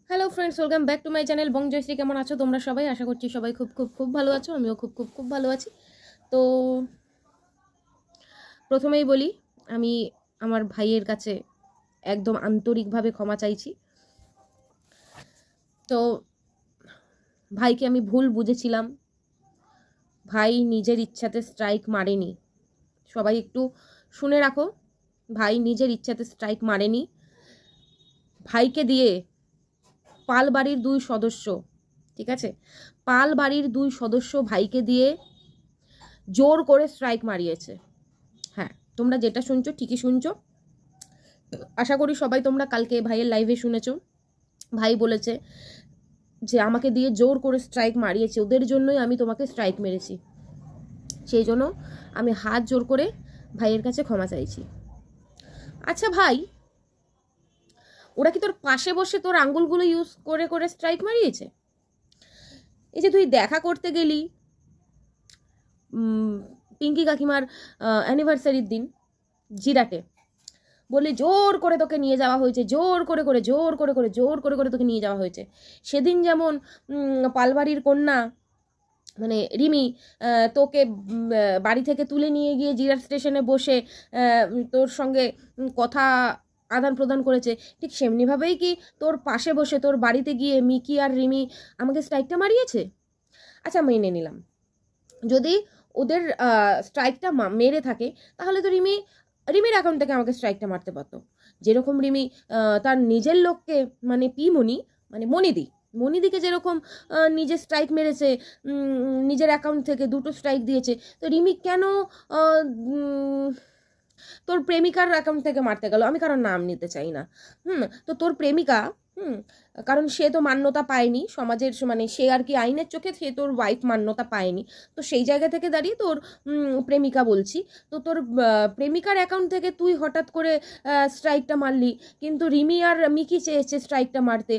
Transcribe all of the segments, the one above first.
Hello friends, welcome back to my channel Bong Joyshree. কেমন আছো তোমরা সবাই? আশা করছি সবাই খুব খুব খুব ভালো আছো। আমিও খুব খুব খুব ভালো আছি। তো প্রথমেই বলি, আমি আমার ভাইয়ের কাছে একদম আন্তরিকভাবে ক্ষমা চাইছি। তো ভাইকে আমি ভুল বুঝেছিলাম। ভাই নিজের ইচ্ছাতে স্ট্রাইক মারেনি। সবাই একটু শুনে রাখো, ভাই নিজের ইচ্ছাতে স্ট্রাইক মারেনি। ভাইকে দিয়ে পাল বাড়ির 2 সদস্য, ঠিক আছে, পাল বাড়ির 2 সদস্য ভাইকে দিয়ে জোর করে স্ট্রাইক মারিয়েছে। হ্যাঁ, তোমরা যেটা শুনছো ঠিকই শুনছো। আশা করি সবাই তোমরা কালকে ভাইয়ের লাইভে শুনেছো। ভাই বলেছে যে আমাকে দিয়ে জোর করে স্ট্রাইক মারিয়েছে, ওদের জন্যই আমি তোমাকে স্ট্রাইক মেরেছি। সেই জন্য আমি হাত জোর করে ভাইয়ের কাছে ক্ষমা চাইছি। আচ্ছা ভাই, ওরা কি তোর পাশে বসে তোর আঙ্গুলগুলো ইউজ করে করে স্ট্রাইক মারিয়েছে? এই যে তুই দেখা করতে গেলি পিঙ্কি কাকিমার অ্যানিভার্সারির দিন জিরাটে, বলে জোর করে তোকে নিয়ে যাওয়া হয়েছে, জোর করে করে জোর করে করে জোর করে করে তোকে নিয়ে যাওয়া হয়েছে। সেদিন যেমন পালবাড়ির কন্যা মানে রিমি তোকে বাড়ি থেকে তুলে নিয়ে গিয়ে জিরাট স্টেশনে বসে তোর সঙ্গে কথা আদান প্রদান করেছে, ঠিক সেমনিভাবেই কি তোর পাশে বসে তোর বাড়িতে গিয়ে মিকি আর রিমি আমাকে স্ট্রাইকটা মারিয়েছে? আচ্ছা, মেনে নিলাম যদি ওদের স্ট্রাইকটা মেরে থাকে, তাহলে তো রিমির অ্যাকাউন্ট থেকে আমাকে স্ট্রাইকটা মারতে পারতো। যেরকম রিমি তার নিজের লোককে মানে মানে মনিদিকে যেরকম নিজের স্ট্রাইক মেরেছে, নিজের অ্যাকাউন্ট থেকে 2টো স্ট্রাইক দিয়েছে, তো রিমি কেন তোর প্রেমিকার অ্যাকাউন্ট থেকে মারতে গেল? আমি কারণ নাম নিতে চাই না। তো তোর প্রেমিকা, কারণ সে তো মান্যতা পায়নি সমাজের, মানে সে আর কি আইনের চোখে সে তোর ওয়াইফ মান্যতা পায়নি। তো সেই জায়গা থেকে দাঁড়িয়ে তোর প্রেমিকা বলছি, তো তোর প্রেমিকার অ্যাকাউন্ট থেকে তুই হঠাৎ করে স্ট্রাইকটা মারলি, কিন্তু রিমি আর মিকি চেয়েছে স্ট্রাইকটা মারতে।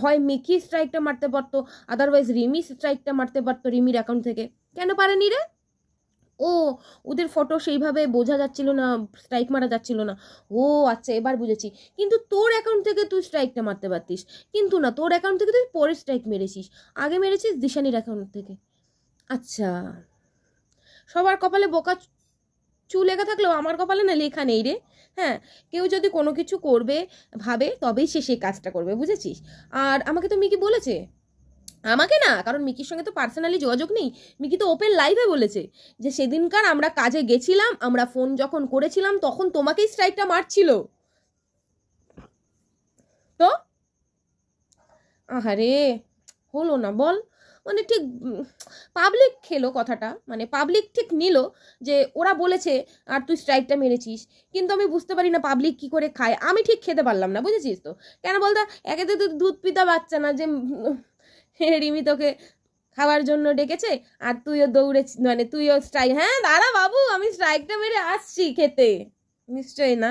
হয় মিকি স্ট্রাইকটা মারতে পারতো, আদারওয়াইজ রিমি স্ট্রাইকটা মারতে পারতো রিমির অ্যাকাউন্ট থেকে। কেন পারেনি রে? ওদের ফটো সেইভাবে বোঝা যাচ্ছিল না, স্ট্রাইক মারা যাচ্ছিল না। ও আচ্ছা, এবার বুঝেছি। কিন্তু তোর অ্যাকাউন্ট থেকে তুই স্ট্রাইকটা মারতে পারতিস, কিন্তু না, তোর অ্যাকাউন্ট থেকে তুই পরে স্ট্রাইক মেরেছিস, আগে মেরেছিস দিশানির অ্যাকাউন্ট থেকে। আচ্ছা, সবার কপালে বোকা চুল লেখা থাকলেও আমার কপালে না লেখা নেই রে। হ্যাঁ, কেউ যদি কোনো কিছু করবে ভাবে, তবেই সে সেই কাজটা করবে, বুঝেছিস? আর আমাকে তো মিকি বলেছে, আমাকে না, কারণ মিকির সঙ্গে তো পার্সোনালি যোগাযোগ নেই, মিকি তো ওপেন লাইভে বলেছে যে সেদিনকার আমরা কাজে গেছিলাম, আমরা ফোন যখন করেছিলাম তখন তোমাকেই স্ট্রাইকটা মারছিল। তো আহারে, হলো না বল? মানে ঠিক পাবলিক খেলো কথাটা, মানে পাবলিক ঠিক নিল যে ওরা বলেছে আর তুই স্ট্রাইকটা মেরেছিস। কিন্তু আমি বুঝতে পারি না পাবলিক কি করে খায়, আমি ঠিক খেতে পারলাম না, বুঝেছিস তো? কেন বলতো, একে তো দুধ পিতা বাচ্চা না যে রিমি তোকে খাওয়ার জন্য ডেকেছে আর তুইও দৌড়ে, মানে তুইও স্ট্রাইক, হ্যাঁ দাঁড়া বাবু আমি স্ট্রাইকটা মেরে আসছি খেতে। নিশ্চয়ই না।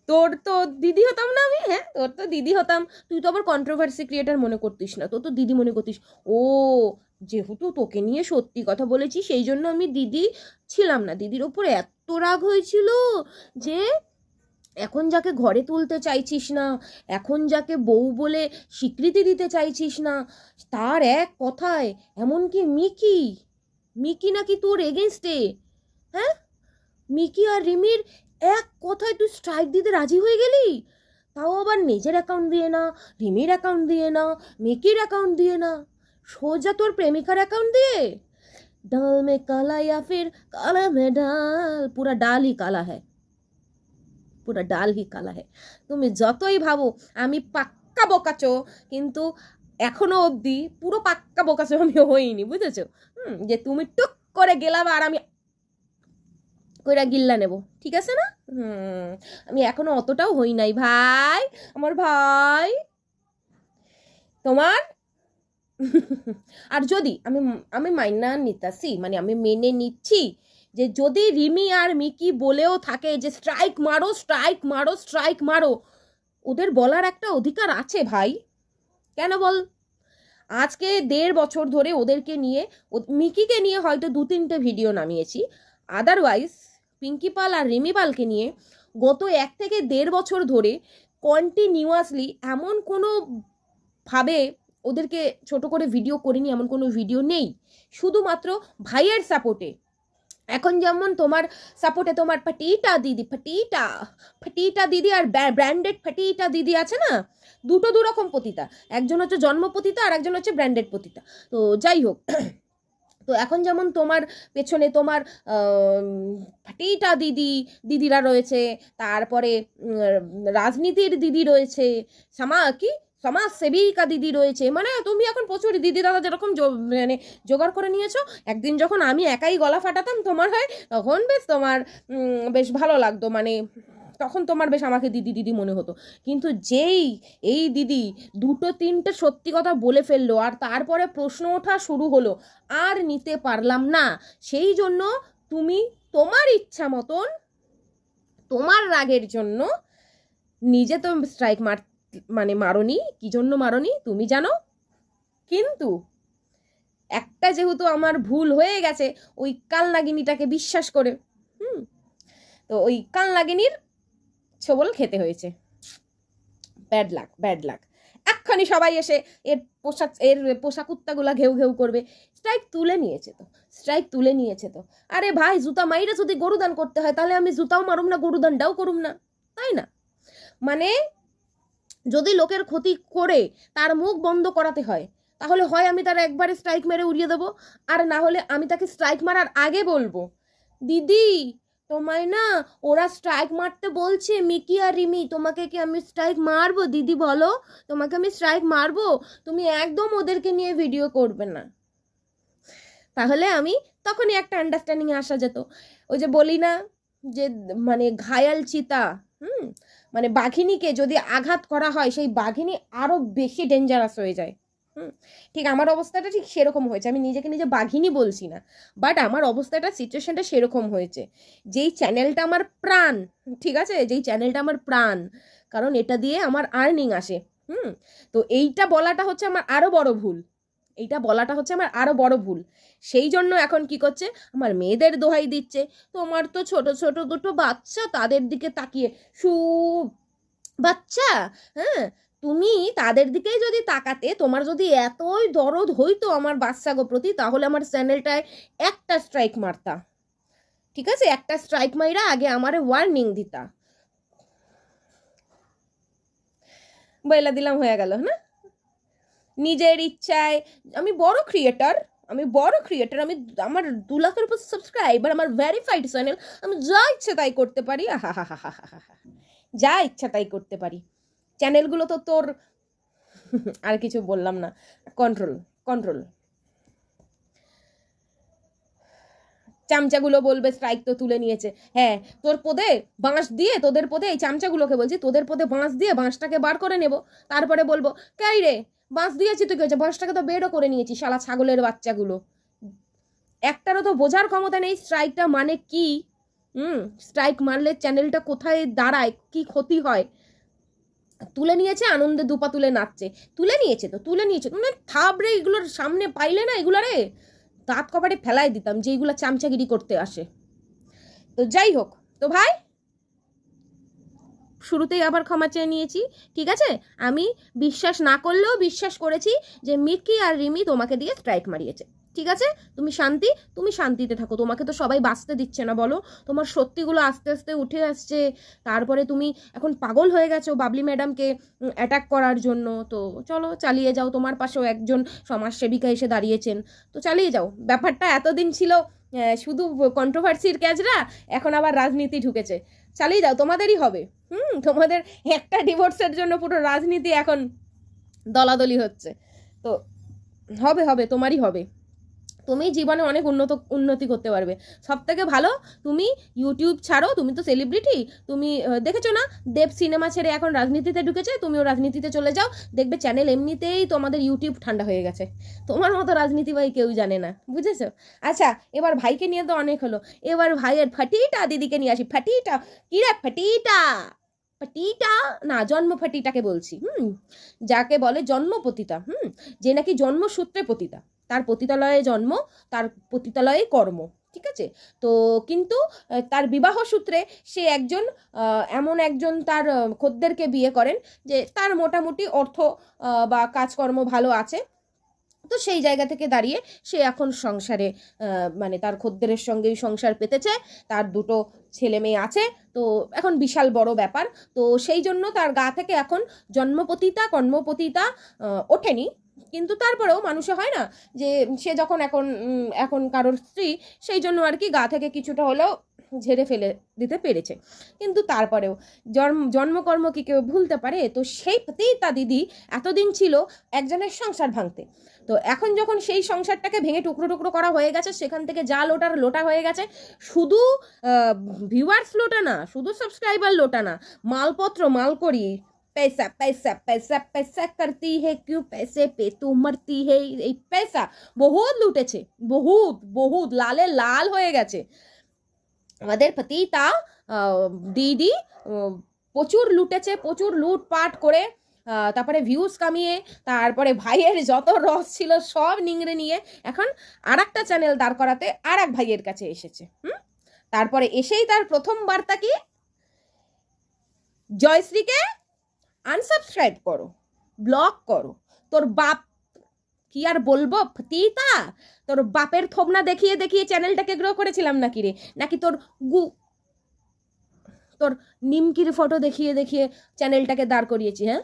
তোর তো দিদি হতাম না আমি? হ্যাঁ, তোর তো দিদি হতাম। তুই তো আবার কন্ট্রোভার্সি ক্রিয়েটার মনে করতিস না, তোর তো দিদি মনে করতিস। ও, যেহেতু তোকে নিয়ে সত্যি কথা বলেছি সেই জন্য আমি দিদি ছিলাম না। দিদির ওপর এত রাগ হয়েছিল যে এখন যাকে ঘরে তুলতে চাইছিস না, এখন যাকে বউ বলে স্বীকৃতি দিতে চাইছিস না, তার এক কথায়, এমনকি মিকি নাকি তোর এগেনস্টে। হ্যাঁ, মিকি আর রিমির এক কথায় তুই স্ট্রাইক দিতে রাজি হয়ে গেলি, তাও আবার নিজের অ্যাকাউন্ট দিয়ে না, রিমির অ্যাকাউন্ট দিয়ে না, মিকির অ্যাকাউন্ট দিয়ে না, সোজা তোর প্রেমিকার অ্যাকাউন্ট দিয়ে। ডাল মে কালা या फिर काला में डाल, पूरा डाल ही काला है, পুরো ডাল হি কালা হে। তুমি যতই ভাবো আমি পাক্কা বোকাচো, কিন্তু এখনো অবধি পুরো পাক্কা বোকাচো আমি হইনি, বুঝেছো? যে তুমি টুক করে গেলাম আর আমি কইরা গিল্লা নেব, ঠিক আছে না? আমি এখনো অতটাও হই নাই ভাই, আমার ভাই তোমার। আর যদি আমি আমি মাইনা নিতাছি, মানে আমি মেনে নিচ্ছি যে যদি রিমি আর মিকি বলেও থাকে যে স্ট্রাইক মারো স্ট্রাইক মারো স্ট্রাইক মারো, ওদের বলার একটা অধিকার আছে ভাই। কেন বল? আজকে 1.5 বছর ধরে ওদেরকে নিয়ে, মিকিকে নিয়ে হয়তো 2-3টে ভিডিও নামিয়েছি, আদারওয়াইজ পিঙ্কি পাল আর রিমি পালকে নিয়ে গত 1 থেকে 1.5 বছর ধরে কন্টিনিউয়াসলি এমন কোনো ভাবে ওদেরকে ছোট করে ভিডিও করিনি, এমন কোনো ভিডিও নেই, শুধুমাত্র ভাইয়ের সাপোর্টে। এখন যেমন তোমার সাপোর্টে তোমার ফটিটা দিদি, ফটিটা দিদি আর ব্র্যান্ডেড ফটিটা দিদি আছে না, দুটো দুরকম পতিতা, একজন হচ্ছে জন্ম পতিতা আর একজন হচ্ছে ব্র্যান্ডেড পতিতা। তো যাই হোক, তো এখন যেমন তোমার পেছনে তোমার ফটিটা দিদিরা রয়েছে, তারপরে রাজনীতির দিদি রয়েছে, সমাজসেবিকা দিদি রয়েছে, মানে তুমি এখন প্রচুর দিদি দাদা যেরকম মানে জোগাড় করে নিয়েছো। একদিন যখন আমি একাই গলা ফাটাতাম তোমার হয়, তখন বেশ তোমার বেশ ভালো লাগতো, মানে তখন তোমার বেশ আমাকে দিদি দিদি মনে হতো। কিন্তু যেই এই দিদি দুটো তিনটে সত্যি কথা বলে ফেললো আর তারপরে প্রশ্ন ওঠা শুরু হলো, আর নিতে পারলাম না। সেই জন্য তুমি তোমার ইচ্ছা মতন, তোমার রাগের জন্য নিজে তো স্ট্রাইক মারোনি, কি জন্য মারোনি তুমি জানো। কিন্তু একটা যেহেতু আমার ভুল হয়ে গেছে ওই কালনাগিনীটাকে বিশ্বাস করে, তো ওই কালনাগিনীর ছোবল খেতে হয়েছে। Bad luck. এক্ষুনি সবাই এসে এর পোশাক কুত্তাগুলা ঘেউ ঘেউ করবে। স্ট্রাইক তুলে নিয়েছে তো। আরে ভাই, জুতা মাইরে যদি গরুদান করতে হয় তাহলে আমি জুতাও মারুম না, গরুদানটাও করুম না, তাই না? মানে যদি লোকের ক্ষতি করে তার মুখ বন্ধ করাতে হয়, তাহলে হয় আমি তার একবারে স্ট্রাইক মেরে উড়িয়ে দেবো, আর না হলে আমি তাকে স্ট্রাইক মারার আগে বলবো, দিদি তোমায় না ওরা স্ট্রাইক মারতে বলছে, মিকি আর রিমি, তোমাকে কি আমি স্ট্রাইক মারবো? দিদি বলো, তোমাকে আমি স্ট্রাইক মারবো? তুমি একদম ওদেরকে নিয়ে ভিডিও করবে না। তাহলে আমি তখনই একটা আন্ডারস্ট্যান্ডিংয়ে আসা যেত। ওই যে বলি না যে মানে ঘায়াল চিতা, মানে বাঘিনীকে যদি আঘাত করা হয় সেই বাঘিনী আরো বেশি ডেঞ্জারাস হয়ে যায়। ঠিক আমার অবস্থাটা ঠিক সেরকম হয়েছে। আমি নিজেকে নিজে বাঘিনী বলছি না, বাট আমার অবস্থাটা, সিচুয়েশনটা সেরকম হয়েছে। যেই চ্যানেলটা আমার প্রাণ, ঠিক আছে, যেই চ্যানেলটা আমার প্রাণ, কারণ এটা দিয়ে আমার আর্নিং আসে। তো এইটা বলাটা হচ্ছে আমার আরো বড় ভুল। সেই জন্য এখন কি করছে, আমার মেয়েদের দোহাই দিচ্ছে, তোমার তো ছোট ছোট দুটো বাচ্চা, তাদের দিকে তাকিয়ে বাচ্চা, তুমি তাদের দিকেই যদি তাকাতে, তোমার যদি এতই দরদ হইতো আমার বাচ্চাগো প্রতি, তাহলে আমার চ্যানেলটায় একটা স্ট্রাইক মারতা, ঠিক আছে? একটা স্ট্রাইক মাইরা আগে আমারে ওয়ার্নিং দিতা, বইলা দিলাম, হয়ে গেল না? নিজের ইচ্ছায় আমি বড় ক্রিয়েটার, আমি আমার 2 লাখের উপর সাবস্ক্রাইবার, আমার ভেরিফাইড চ্যানেল, আমি যা ইচ্ছা তাই করতে পারি, যা ইচ্ছা তাই করতে পারি। চ্যানেলগুলো তো তোর আর কিছু বললাম না, কন্ট্রোল। চামচাগুলো বলবে স্ট্রাইক তো তুলে নিয়েছে। হ্যাঁ, তোর পদে বাঁশ দিয়ে, তোদের পদে, এই চামচাগুলোকে বলছি, তোদের পদে বাঁশ দিয়ে বাঁশটাকে বার করে নেব, তারপরে বলবো কাই রে বাঁশ দিয়েছি তুই, কি হয়েছে? বাঁশটাকে তো বেরও করে নিয়েছি, শালা ছাগলের বাচ্চাগুলো। একটারও তো বোঝার ক্ষমতা নেই স্ট্রাইকটা মানে কি। স্ট্রাইক মারলে চ্যানেলটা কোথায় দাঁড়ায়, কি ক্ষতি হয়। তুলে নিয়েছে, আনন্দে দুপা তুলে নাচছে, তুলে নিয়েছে, মানে থাবড়ে এগুলোর সামনে পাইলে না, এগুলারে দাঁত কপাটে ফেলাই দিতাম যে এইগুলো চামচাগিরি করতে আসে। তো যাই হোক, তো ভাই শুরুতেই আবার ক্ষমা চেয়ে নিয়েছি, ঠিক আছে? আমি বিশ্বাস না করলেও বিশ্বাস করেছি যে মিকি আর রিমি তোমাকে দিয়ে স্ট্রাইক মারিয়েছে, ঠিক আছে? তুমি শান্তিতে থাকো, তোমাকে তো সবাই বাঁচতে দিচ্ছে না, বলো? তোমার সত্যিগুলো আস্তে আস্তে উঠে আসছে, তারপরে তুমি এখন পাগল হয়ে গেছো বাবলি ম্যাডামকে অ্যাটাক করার জন্য। তো চলো চালিয়ে যাও, তোমার পাশেও একজন সমাজসেবিকা এসে দাঁড়িয়েছেন, তো চালিয়ে যাও। ব্যাপারটা এতদিন ছিল শুধু কন্ট্রোভার্সির ক্যাচরা, এখন আবার রাজনীতি ঢুকেছে, চালিয়ে যাও, তোমাদেরই হবে। তোমাদের একটা ডিভোর্সের জন্য পুরো রাজনীতি এখন দলাদলি হচ্ছে, তো হবে, তোমারই হবে। তুমি জীবনে অনেক উন্নতি করতে পারবে। সব থেকে ভালো, তুমি ইউটিউব ছাড়ো, তুমি তো সেলিব্রিটি, তুমি দেখেছো না দেব সিনেমা ছেড়ে এখন রাজনীতিতে ঢুকেছে, তুমিও রাজনীতিতে চলে যাও, দেখবে চ্যানেল এমনিতেই তোমাদের ইউটিউব ঠান্ডা হয়ে গেছে। তোমার মতো রাজনীতি ভাই কেউ জানে না, বুঝেছো? আচ্ছা, এবার ভাইকে নিয়ে তো অনেক হলো, এবার ভাইয়ের ফাটিটা দিদিকে নিয়ে আসি। ফাটিটা কিরে? ফাটিটা না, জন্ম ফাটিটাকে বলছি, যাকে বলে জন্মপতিতা, যে নাকি জন্মসূত্রে পতিতা, তার পতিতালয়ে জন্ম, তার পতিতালয়ে কর্ম, ঠিক আছে। তো কিন্তু তার বিবাহ সূত্রে সে একজন এমন একজন তার খদ্দেরকে বিয়ে করেন যে তার মোটামুটি অর্থ বা কাজকর্ম ভালো আছে। তো সেই জায়গা থেকে দাঁড়িয়ে সে এখন সংসারে মানে তার খদ্দেরের সঙ্গেই সংসার পেতেছে, তার দুটো ছেলে মেয়ে আছে, তো এখন বিশাল বড় ব্যাপার। তো সেই জন্য তার গা থেকে এখন জন্মপতিতা কর্মপতিতা ওঠেনি, কিন্তু তারপরেও মানুষে হয় না যে সে যখন এখন কারোর স্ত্রী, সেই জন্য আর কি গা থেকে কিছুটা হলেও ঝেড়ে ফেলে দিতে পেরেছে। কিন্তু তারপরেও জন্মকর্ম কি কেউ ভুলতে পারে? তো সেই পতিতা দিদি এতদিন ছিল একজনের সংসার ভাঙতে, তো এখন যখন সেই সংসারটাকে ভেঙে টুকরো টুকরো করা হয়ে গেছে, সেখান থেকে যা লোটার লোটা হয়ে গেছে, শুধু ভিউয়ার্স লোটা না, শুধু সাবস্ক্রাইবার লোটা না, মালপত্র মাল করি, पैसा पैसा पैसा पैसा करती है क्यों पैसे पे तू मरती है, এই पैसा বহুত লুটেছে, বহুত বহুত লালে লাল হয়ে গেছে আমাদের পতিতা দিদি, প্রচুর লুটেছে, প্রচুর লুটপাট করে তারপরে ভিউজ কামিয়ে, তারপরে ভাইয়ের যত রস ছিল সব নিংড়ে নিয়ে এখন আর একটা চ্যানেল দাঁড় করাতে আর এক ভাইয়ের কাছে এসেছে। তারপরে এসেই তার প্রথম বার্তা কি, জয়শ্রীকে আনসাবস্ক্রাইব করো, ব্লক করো। তোর বাপ, কি আর বলবো পতিতা, তোর বাপের থোবনা দেখিয়ে দেখিয়ে চ্যানেলটাকে গ্রো করেছিলাম নাকি রে, নাকি তোর নিমকির ফটো দেখিয়ে দেখিয়ে চ্যানেলটাকে দাঁড় করিয়েছি? হ্যাঁ,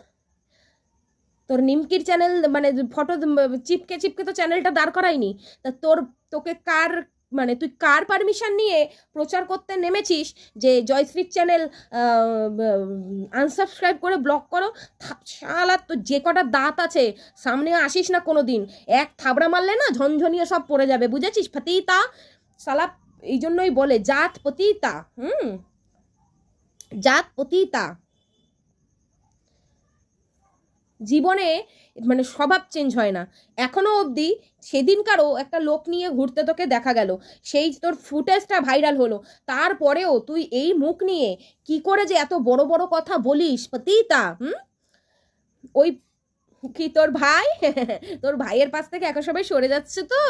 তোর নিমকির চ্যানেল মানে ফটো চিপকে চিপকে তো চ্যানেলটা দাঁড় করাইনি। তা তোকে কার মানে তুই কার পারমিশন নিয়ে প্রচার করতে নেমেছিস যে জয়শ্রীর চ্যানেল আনসাবস্ক্রাইব করে ব্লক করো? শালা তো যে কটা দাঁত আছে সামনে আসিস না কোনো দিন, এক থাবড়া মারলে না ঝনঝনিয়ে সব পড়ে যাবে, বুঝেছিস পতিতা? শালা এই জন্যই বলে জাত পতিতা, জাত পতিতা। জীবনে মানে স্বভাব চেঞ্জ হয় না এখনো অবধি। সেদিনকারও একটা লোক নিয়ে ঘুরতে তোকে দেখা গেল, সেই তোর ফুটেজটা ভাইরাল হলো, তারপরেও তুই এই মুখ নিয়ে কি করে যে এত বড় বড় কথা বলিস পতিতা? ওই কি তোর ভাই তোর ভাইয়ের পাশ থেকে এখন সবাই সরে যাচ্ছে, তো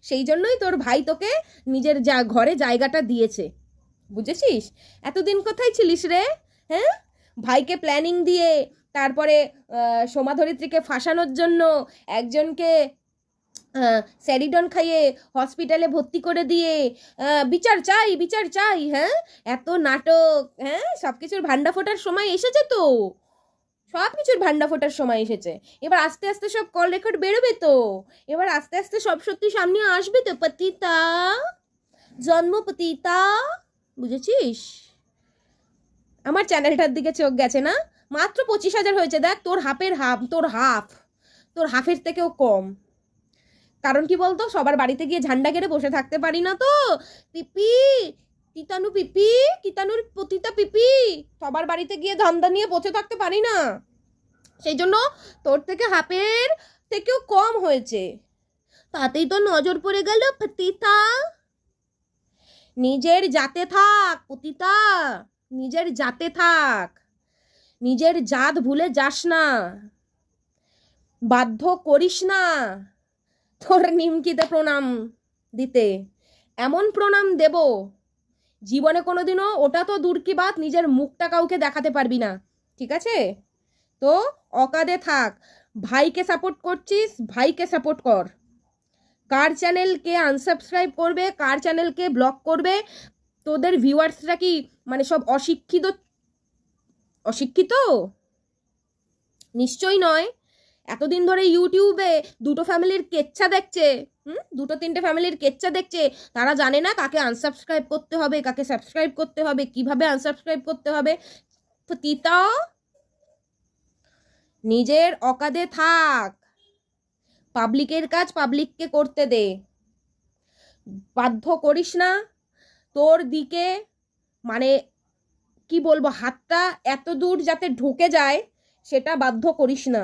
সেই জন্যই তোর ভাই তোকে নিজের ঘরে জায়গাটা দিয়েছে, বুঝেছিস? এতদিন কোথায় ছিলিস রে? হ্যাঁ, ভাইকে প্ল্যানিং দিয়ে, তারপরে সোমাধরিত্রীকে ফাঁসানোর জন্য একজনকে স্যারিডন খাইয়ে হসপিটালে ভর্তি করে দিয়ে বিচার চাই বিচার চাই, হ্যাঁ, এত নাটক, হ্যাঁ, সব কিছুর ভান্ডা ফোটার সময় এসেছে, তো সব কিছুর ভান্ডা ফোটার সময় এসেছে। এবার আস্তে আস্তে সব কল রেকর্ড বেরোবে, তো এবার আস্তে আস্তে সব সত্যি সামনে আসবে তো পতিতা, জন্ম পতিতা, বুঝেছিস? আমার চ্যানেলটার দিকে চোখ গেছে না? মাত্র 25,000 হয়েছে, দেখ তোর হাফের থেকেও কম। কারণ কি বলতো, সবার বাড়িতে গিয়ে ঝান্ডা গেড়ে বসে থাকতে পারি না তো, পিপি তিতানু পিপি, তিতানুর পতিতা পিপি, সবার বাড়িতে গিয়ে ধান্দা নিয়ে বসে থাকতে পারি না, সেই জন্য তোর থেকে হাফের থেকেও কম হয়েছে। তাতেই তো নজর পড়ে গেল পতিতা। নিজের জাতে থাক পতিতা, নিজের জাতে থাক, নিজের জাত ভুলে যাস না, বাধ্য করিস না তোর নিমকিতে প্রণাম দিতে। এমন প্রণাম দেব জীবনে কোনোদিনও, ওটা তো দূর কি বাত, নিজের মুখটা কাউকে দেখাতে পারবি না, ঠিক আছে? তো অকাদে থাক। ভাইকে সাপোর্ট করছিস, ভাইকে সাপোর্ট কর। কার চ্যানেলকে আনসাবস্ক্রাইব করবে, কার চ্যানেলকে ব্লক করবে, তোদের ভিউয়ার্সরা কি মানে সব অশিক্ষিত? নিশ্চয়ই নয়। এতদিন ধরে ইউটিউবে দুটো ফ্যামিলির কেচ্ছা দেখছে, দুটো তিনটে ফ্যামিলির কেচ্ছা দেখছে, তারা জানে না কাকে আনসাবস্ক্রাইব করতে হবে, কাকে সাবস্ক্রাইব করতে হবে, কিভাবে আনসাবস্ক্রাইব করতে হবে। তো তিতা, নিজের অকাদে থাক, পাবলিকের কাজ পাবলিককে করতে দে, বাধ্য করিস না তোর দিকে, মানে কি বলবো, হাতটা এত দূর যাতে ঢুকে যায় সেটা বাধ্য করিস না,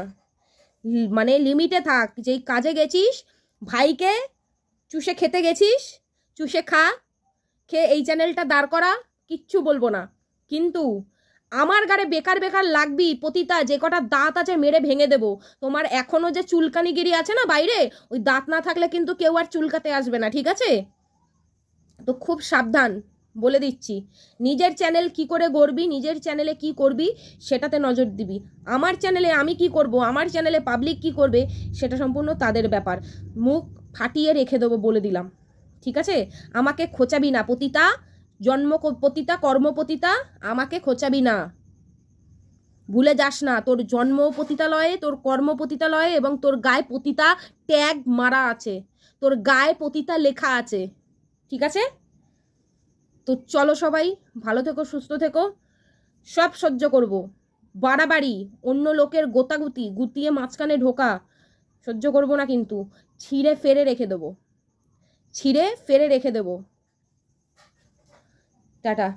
মানে লিমিটে থাক। যেই কাজে গেছিস, ভাইকে চুষে খেতে গেছিস, চুষে খা, খেয়ে এই চ্যানেলটা দাঁড় করা, কিচ্ছু বলবো না। কিন্তু আমার গাড়ে বেকার বেকার লাগবি পতিতা, যে কটা দাঁত আছে মেরে ভেঙে দেবো। তোমার এখনো যে চুলকানিগিরি আছে না বাইরে, ওই দাঁত না থাকলে কিন্তু কেউ আর চুলকাতে আসবে না, ঠিক আছে? তো খুব সাবধান, বলে দিচ্ছি। নিজের চ্যানেল কি করে গড়বি, নিজের চ্যানেলে কি করবি সেটাতে নজর দিবি। আমার চ্যানেলে আমি কি করব, আমার চ্যানেলে পাবলিক কি করবে সেটা সম্পূর্ণ তাদের ব্যাপার। মুখ ফাটিয়ে রেখে দেবো বলে দিলাম, ঠিক আছে? আমাকে খোঁচাবি না পতিতা, পতিতা কর্মপতিতা, আমাকে খোঁচাবি না। ভুলে যাস না, তোর জন্ম পতিতালয়ে, তোর কর্ম পতিতালয়ে, এবং তোর গায়ে পতিতা ট্যাগ মারা আছে, তোর গায়ে পতিতা লেখা আছে, ঠিক আছে? তো চলো সবাই, ভালো থেকো, সুস্থ থেকো। সব সহ্য করব, বাড়াবাড়ি, অন্য লোকের গোতাগুতি, গুতিয়ে মাঝখানে ঢোকা সহ্য করব না, কিন্তু ছিঁড়ে ফেরে রেখে দেবো, ছিঁড়ে ফেরে রেখে দেবো। টাটা।